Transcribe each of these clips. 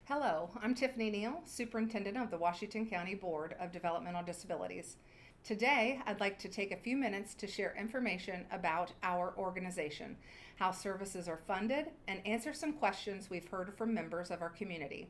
Hello, I'm Tiffany Neill, Superintendent of the Washington County Board of Developmental Disabilities. Today, I'd like to take a few minutes to share information about our organization, how services are funded, and answer some questions we've heard from members of our community.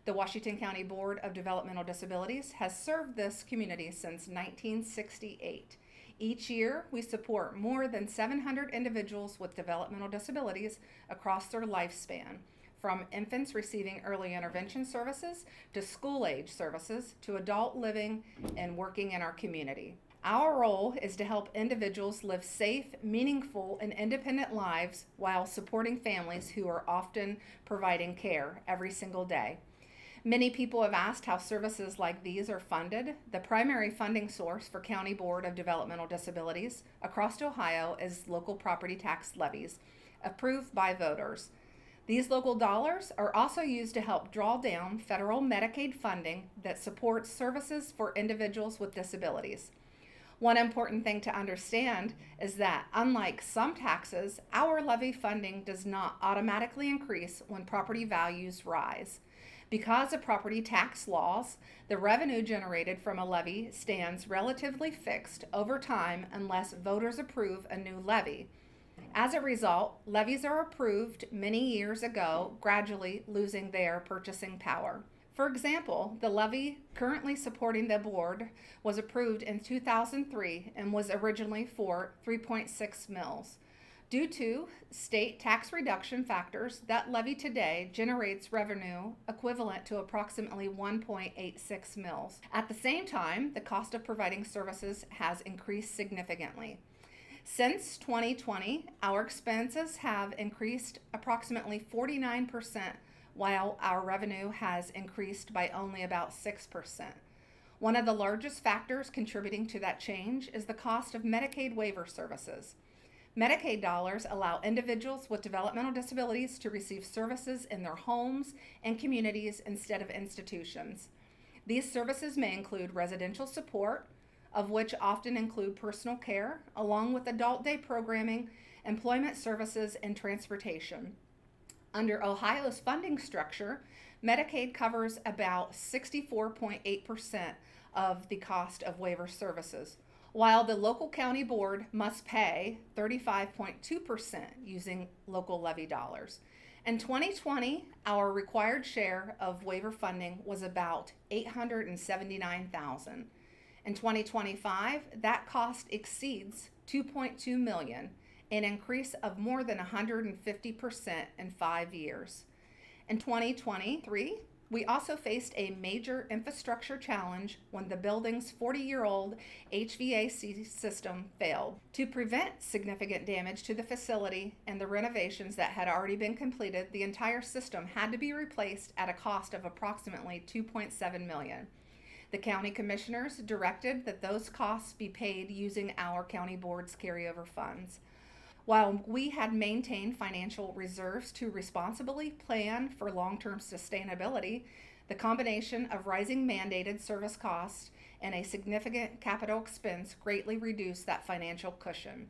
The Washington County Board of Developmental Disabilities has served this community since 1968. Each year, we support more than 700 individuals with developmental disabilities across their lifespan, from infants receiving early intervention services to school-age services to adult living and working in our community. Our role is to help individuals live safe, meaningful, and independent lives while supporting families who are often providing care every single day. Many people have asked how services like these are funded. The primary funding source for County Board of Developmental Disabilities across Ohio is local property tax levies, approved by voters. These local dollars are also used to help draw down federal Medicaid funding that supports services for individuals with disabilities. One important thing to understand is that, unlike some taxes, our levy funding does not automatically increase when property values rise. Because of property tax laws, the revenue generated from a levy stands relatively fixed over time unless voters approve a new levy. As a result, levies are approved many years ago, gradually losing their purchasing power. For example, the levy currently supporting the board was approved in 2003 and was originally for 3.6 mils. Due to state tax reduction factors, that levy today generates revenue equivalent to approximately 1.86 mils. At the same time, the cost of providing services has increased significantly. Since 2020, our expenses have increased approximately 49%, while our revenue has increased by only about 6%. One of the largest factors contributing to that change is the cost of Medicaid waiver services. Medicaid dollars allow individuals with developmental disabilities to receive services in their homes and communities instead of institutions. These services may include residential support, of which often include personal care, along with adult day programming, employment services, and transportation. Under Ohio's funding structure, Medicaid covers about 64.8% of the cost of waiver services, while the local county board must pay 35.2% using local levy dollars. In 2020, our required share of waiver funding was about $879,000. In 2025, that cost exceeds $2.2 million, an increase of more than 150% in 5 years. In 2023, we also faced a major infrastructure challenge when the building's 40-year-old HVAC system failed. To prevent significant damage to the facility and the renovations that had already been completed, the entire system had to be replaced at a cost of approximately $2.7 million. The county commissioners directed that those costs be paid using our county board's carryover funds. While we had maintained financial reserves to responsibly plan for long-term sustainability, the combination of rising mandated service costs and a significant capital expense greatly reduced that financial cushion.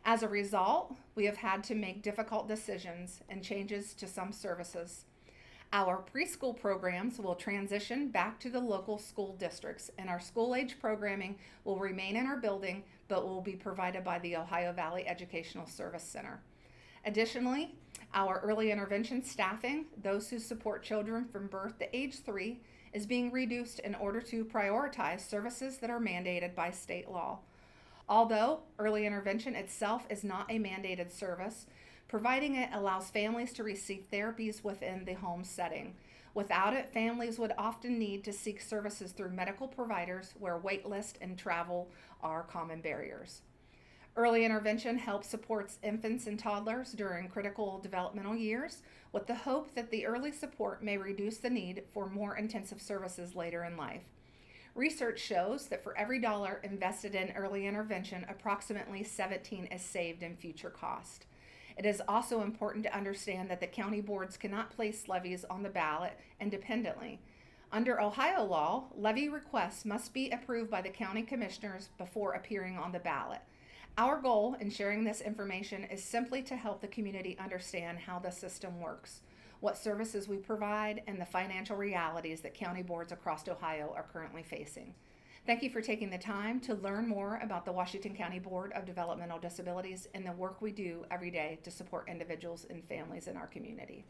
As a result, we have had to make difficult decisions and changes to some services. Our preschool programs will transition back to the local school districts, and our school-age programming will remain in our building but will be provided by the Ohio Valley Educational Service Center. Additionally, our early intervention staffing, those who support children from birth to age 3, is being reduced in order to prioritize services that are mandated by state law. Although early intervention itself is not a mandated service, providing it allows families to receive therapies within the home setting. Without it, families would often need to seek services through medical providers where wait lists and travel are common barriers. Early intervention helps supports infants and toddlers during critical developmental years, with the hope that the early support may reduce the need for more intensive services later in life. Research shows that for every dollar invested in early intervention, approximately 17 is saved in future cost. It is also important to understand that the county boards cannot place levies on the ballot independently. Under Ohio law, levy requests must be approved by the county commissioners before appearing on the ballot. Our goal in sharing this information is simply to help the community understand how the system works. what services we provide, and the financial realities that county boards across Ohio are currently facing. Thank you for taking the time to learn more about the Washington County Board of Developmental Disabilities and the work we do every day to support individuals and families in our community.